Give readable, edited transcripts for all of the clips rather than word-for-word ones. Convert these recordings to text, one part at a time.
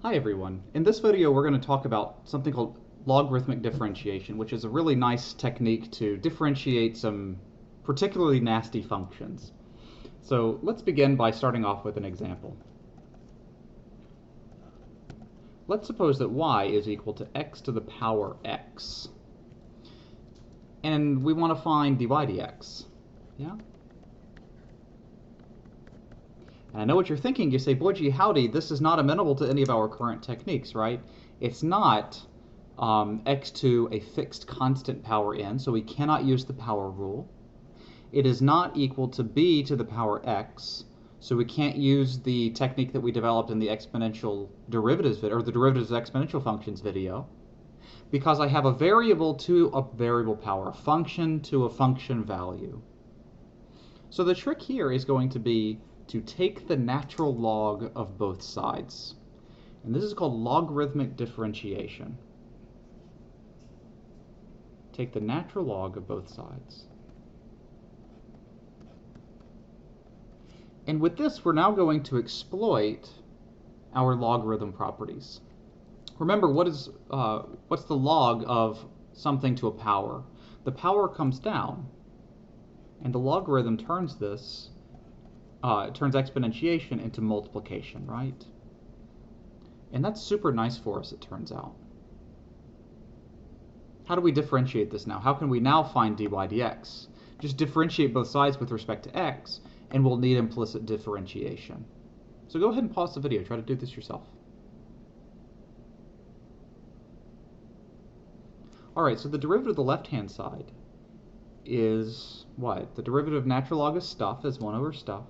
Hi everyone. In this video we're going to talk about something called logarithmic differentiation, which is a really nice technique to differentiate some particularly nasty functions. So let's begin by starting off with an example. Let's suppose that y is equal to x to the power x. And we want to find dy dx. Yeah? And I know what you're thinking. You say, boy, gee, howdy, this is not amenable to any of our current techniques, right? It's not x to a fixed constant power n, so we cannot use the power rule. It is not equal to b to the power x, so we can't use the technique that we developed in the exponential derivatives video, or the derivatives of exponential functions video, because I have a variable to a variable power, a function to a function value. So the trick here is going to be to take the natural log of both sides. And this is called logarithmic differentiation. Take the natural log of both sides. And with this, we're now going to exploit our logarithm properties. Remember, what's the log of something to a power? The power comes down, and the logarithm turns this it turns exponentiation into multiplication, right? And that's super nice for us, it turns out. How do we differentiate this now? How can we now find dy dx? Just differentiate both sides with respect to x, and we'll need implicit differentiation. So go ahead and pause the video. Try to do this yourself. Alright, so the derivative of the left-hand side is what? The derivative of natural log of stuff is 1 over stuff,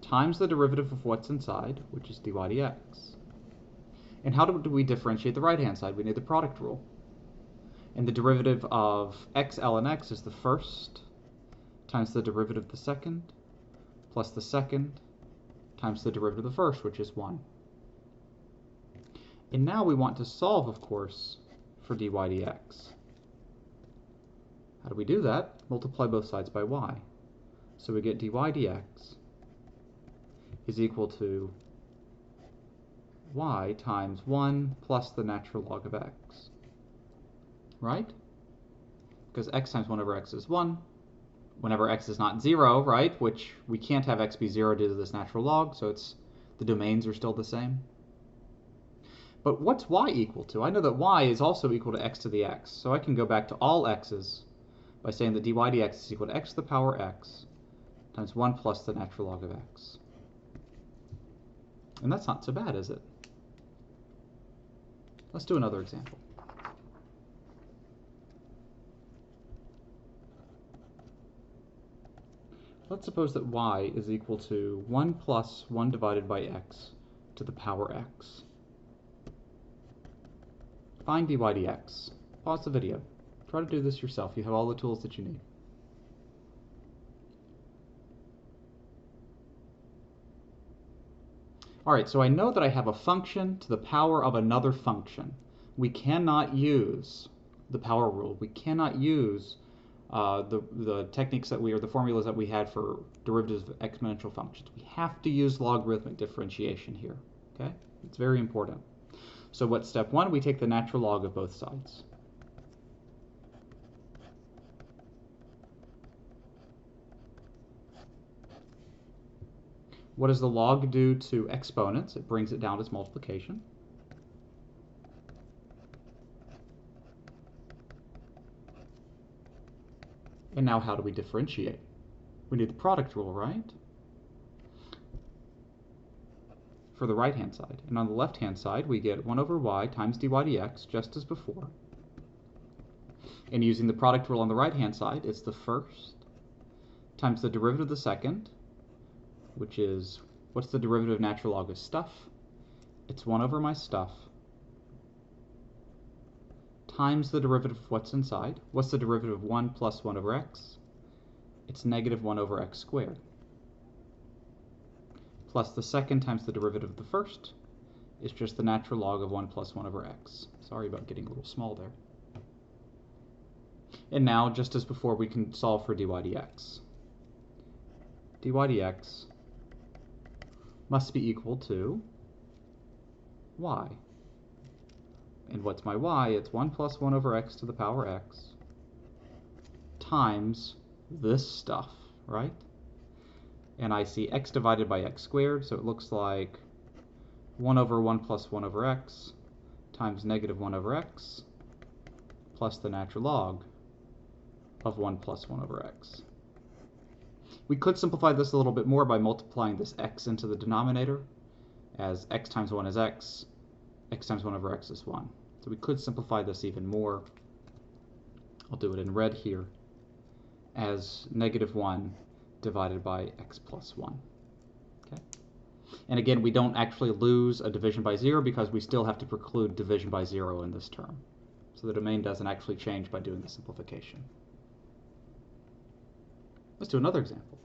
times the derivative of what's inside, which is dy dx. And how do we differentiate the right-hand side? We need the product rule. And the derivative of x ln x is the first times the derivative of the second plus the second times the derivative of the first, which is 1. And now we want to solve, of course, for dy dx. How do we do that? Multiply both sides by y. So we get dy dx is equal to y times 1 plus the natural log of x. Right? Because x times 1 over x is 1. Whenever x is not 0, right, which we can't have x be 0 due to this natural log, so the domains are still the same. But what's y equal to? I know that y is also equal to x to the x, so I can go back to all x's by saying that dy dx is equal to x to the power x times 1 plus the natural log of x. And that's not so bad, is it? Let's do another example. Let's suppose that y is equal to 1 plus 1 divided by x to the power x. Find dy dx. Pause the video. Try to do this yourself. You have all the tools that you need. Alright, so I know that I have a function to the power of another function. We cannot use the power rule. We cannot use the techniques that or the formulas that we had for derivatives of exponential functions. We have to use logarithmic differentiation here. Okay? It's very important. So what's step 1? We take the natural log of both sides. What does the log do to exponents? It brings it down as multiplication. And now how do we differentiate? We need the product rule, right? For the right-hand side. And on the left-hand side, we get 1 over y times dy dx, just as before. And using the product rule on the right-hand side, it's the first times the derivative of the second, which is, what's the derivative of natural log of stuff? It's 1 over my stuff times the derivative of what's inside. What's the derivative of 1 plus 1 over x? It's negative 1 over x squared. Plus the second times the derivative of the first is just the natural log of 1 plus 1 over x. Sorry about getting a little small there. And now, just as before, we can solve for dy dx. Dy dx must be equal to y. And what's my y? It's 1 plus 1 over x to the power x times this stuff, right? And I see x divided by x squared, so it looks like 1 over 1 plus 1 over x times negative 1 over x plus the natural log of 1 plus 1 over x. We could simplify this a little bit more by multiplying this x into the denominator, as x times 1 is x times 1 over x is 1. So we could simplify this even more. I'll do it in red here, as negative 1 divided by x plus 1. Okay. And again, we don't actually lose a division by 0 because we still have to preclude division by 0 in this term. So the domain doesn't actually change by doing the simplification. Let's do another example.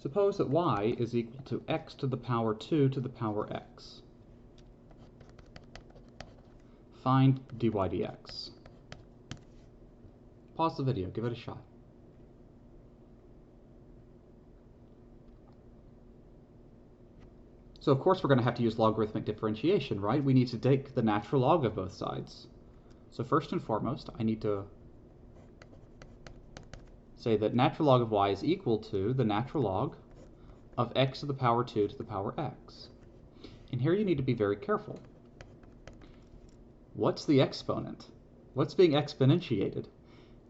Suppose that y is equal to x to the power 2 to the power x. Find dy dx. Pause the video, give it a shot. So of course we're going to have to use logarithmic differentiation, right? We need to take the natural log of both sides. So first and foremost, I need to say that natural log of y is equal to the natural log of x to the power 2 to the power x. And here you need to be very careful. What's the exponent? What's being exponentiated?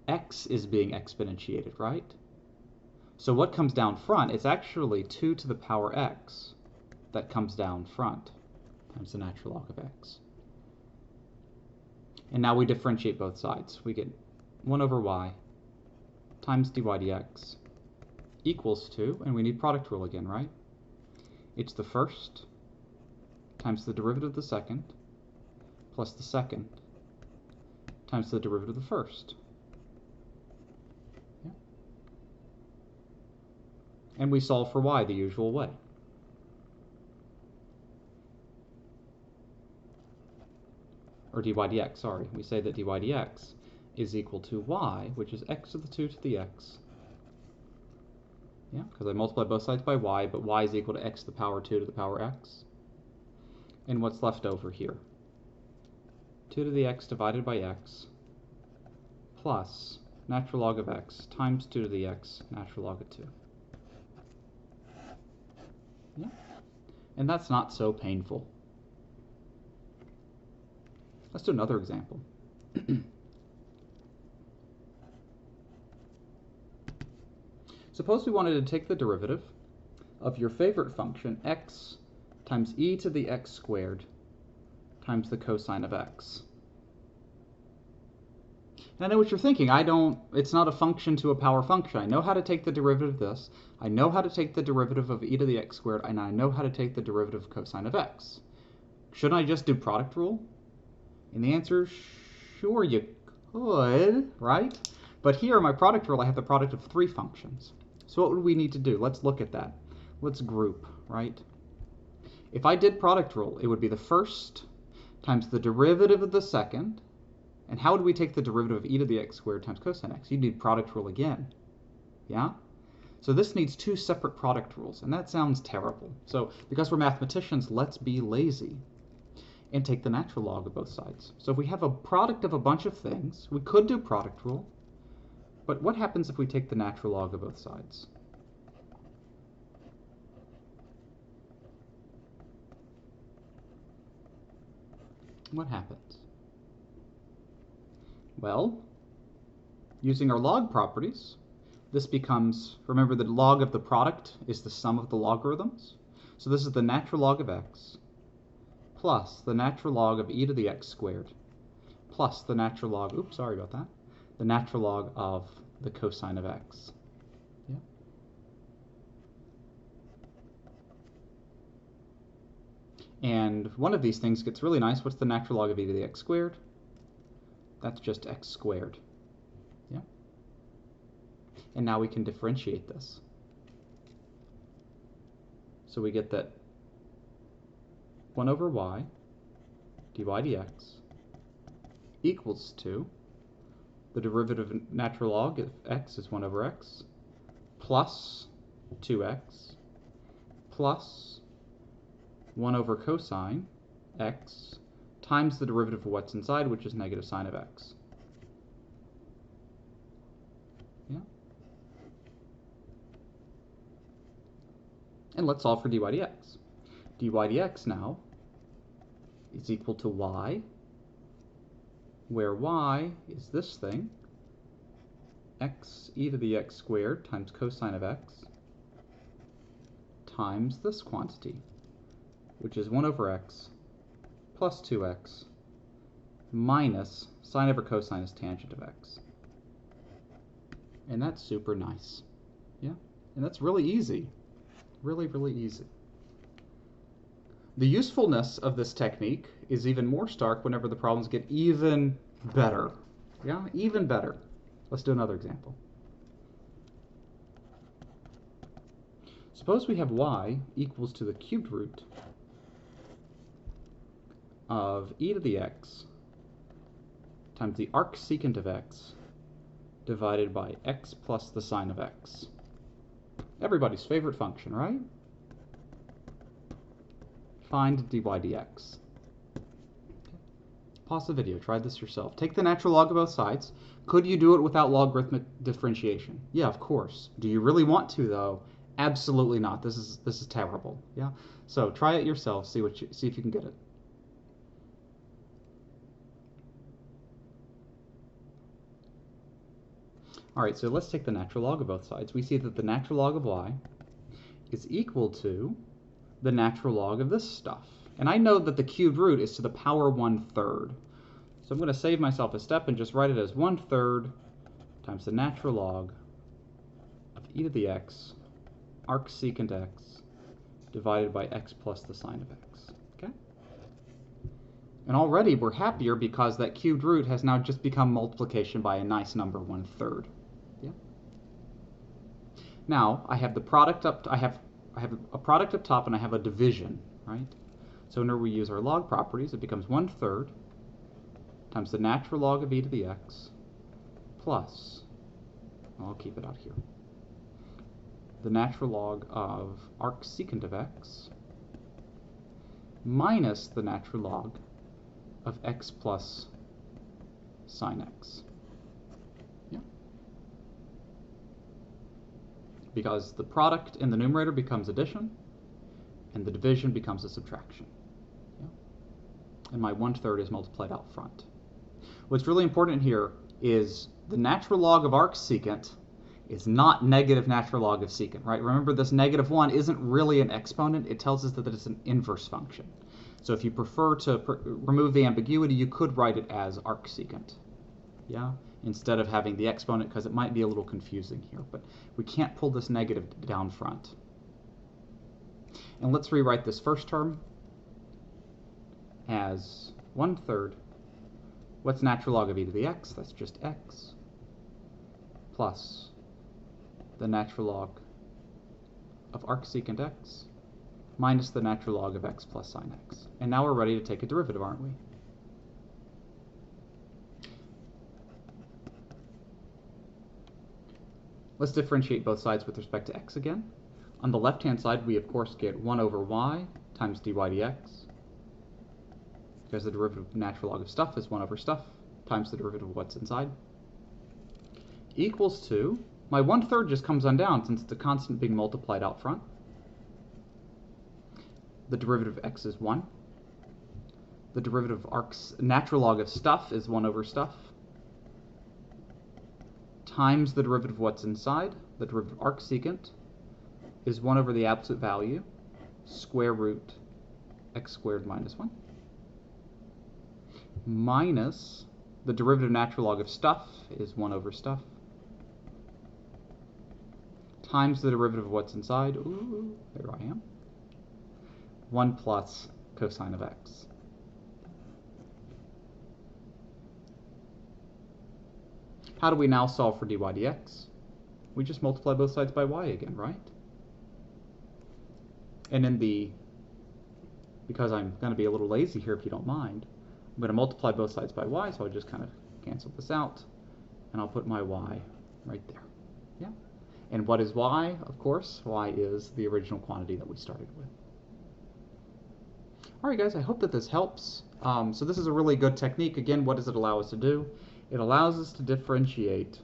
X is being exponentiated, right? So what comes down front? It's actually 2 to the power x that comes down front times the natural log of x. And now we differentiate both sides. We get 1 over y times dy dx equals to, and we need product rule again, right? It's the first times the derivative of the second plus the second times the derivative of the first. Yeah. And we solve for y the usual way. Or dy dx, sorry. We say that dy dx is equal to y, which is x to the 2 to the x. Yeah, because I multiply both sides by y, but y is equal to x to the power 2 to the power x. And what's left over here? 2 to the x divided by x plus natural log of x times 2 to the x natural log of 2. Yeah, and that's not so painful. Let's do another example. Suppose we wanted to take the derivative of your favorite function, x times e to the x squared times the cosine of x. And I know what you're thinking. It's not a function to a power function. I know how to take the derivative of this. I know how to take the derivative of e to the x squared, and I know how to take the derivative of cosine of x. Shouldn't I just do product rule? And the answer is sure you could, right? But here in my product rule, I have the product of 3 functions. So what would we need to do? Let's look at that. Let's group, right? If I did product rule, it would be the first times the derivative of the second. And how would we take the derivative of e to the x squared times cosine x? You'd need product rule again. Yeah? So this needs 2 separate product rules, and that sounds terrible. So because we're mathematicians, let's be lazy and take the natural log of both sides. So if we have a product of a bunch of things, we could do product rule, but what happens if we take the natural log of both sides? What happens? Well, using our log properties, this becomes, remember the log of the product is the sum of the logarithms. So this is the natural log of x plus the natural log of e to the x squared plus the natural log, oops, sorry about that, the natural log of the cosine of x. Yeah. And one of these things gets really nice. What's the natural log of e to the x squared? That's just x squared. Yeah. And now we can differentiate this. So we get that 1 over y dy dx equals to the derivative of natural log of x is 1 over x, plus 2x, plus 1 over cosine x, times the derivative of what's inside, which is negative sine of x. Yeah. And let's solve for dy dx. dy dx now is equal to y, where y is this thing, x e to the x squared times cosine of x, times this quantity, which is 1 over x plus 2x minus sine over cosine is tangent of x. And that's super nice. Yeah, and that's really easy. Really, really easy. The usefulness of this technique is even more stark whenever the problems get even better. Yeah, even better. Let's do another example. Suppose we have y equals to the cubed root of e to the x times the arcsecant of x divided by x plus the sine of x. Everybody's favorite function, right? Find dy dx. Pause the video, try this yourself. Take the natural log of both sides. Could you do it without logarithmic differentiation? Yeah, of course. Do you really want to, though? Absolutely not. This is terrible. Yeah. So try it yourself. See if you can get it. All right. So let's take the natural log of both sides. We see that the natural log of y is equal to the natural log of this stuff. And I know that the cubed root is to the power 1/3. So I'm going to save myself a step and just write it as 1/3 times the natural log of e to the x arcsecant x divided by x plus the sine of x. Okay? And already we're happier because that cubed root has now just become multiplication by a nice number, 1/3. Yeah? Now I have the product up. I have a product up top and I have a division, right? So whenever we use our log properties, it becomes 1/3 times the natural log of e to the x plus, I'll keep it out here, the natural log of arcsecant of x minus the natural log of x plus sine x. Yeah. Because the product in the numerator becomes addition and the division becomes a subtraction. Yeah. And my 1/3 is multiplied out front. What's really important here is the natural log of arcsecant is not negative natural log of secant, right? Remember, this -1 isn't really an exponent. It tells us that it's an inverse function. So if you prefer to remove the ambiguity, you could write it as arcsecant, yeah, instead of having the exponent, because it might be a little confusing here. But we can't pull this negative down front. And let's rewrite this first term as 1/3. What's natural log of e to the x? That's just x plus the natural log of arcsecant x minus the natural log of x plus sine x. And now we're ready to take a derivative, aren't we? Let's differentiate both sides with respect to x again. On the left-hand side, we of course get 1 over y times dy dx, because the derivative of natural log of stuff is 1 over stuff times the derivative of what's inside, equals to, my 1/3 just comes on down since it's a constant being multiplied out front. The derivative of x is 1. The derivative of natural log of stuff is 1 over stuff times the derivative of what's inside. The derivative of arcsecant is 1 over the absolute value, square root x squared minus 1, minus the derivative of natural log of stuff is 1 over stuff, times the derivative of what's inside, ooh, there I am, 1 plus cosine of x. How do we now solve for dy dx? We just multiply both sides by y again, right? And because I'm going to be a little lazy here if you don't mind, I'm going to multiply both sides by y, so I'll just kind of cancel this out. and I'll put my y right there. Yeah. And what is y? Of course, y is the original quantity that we started with. All right, guys, I hope that this helps. So this is a really good technique. Again, what does it allow us to do? It allows us to differentiate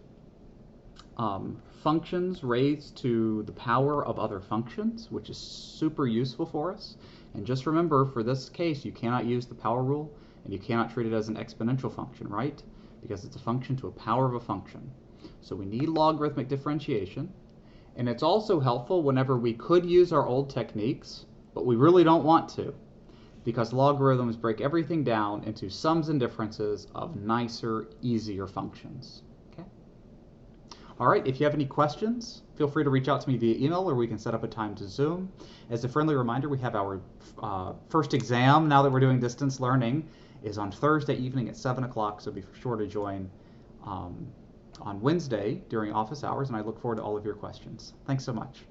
functions raised to the power of other functions, which is super useful for us. And just remember, for this case, you cannot use the power rule, and you cannot treat it as an exponential function, right? Because it's a function to a power of a function. So we need logarithmic differentiation. And it's also helpful whenever we could use our old techniques, but we really don't want to, because logarithms break everything down into sums and differences of nicer, easier functions. Okay? All right, if you have any questions, feel free to reach out to me via email, or we can set up a time to Zoom. As a friendly reminder, we have our first exam, now that we're doing distance learning, is on Thursday evening at 7 o'clock, so be sure to join on Wednesday during office hours, and I look forward to all of your questions. Thanks so much.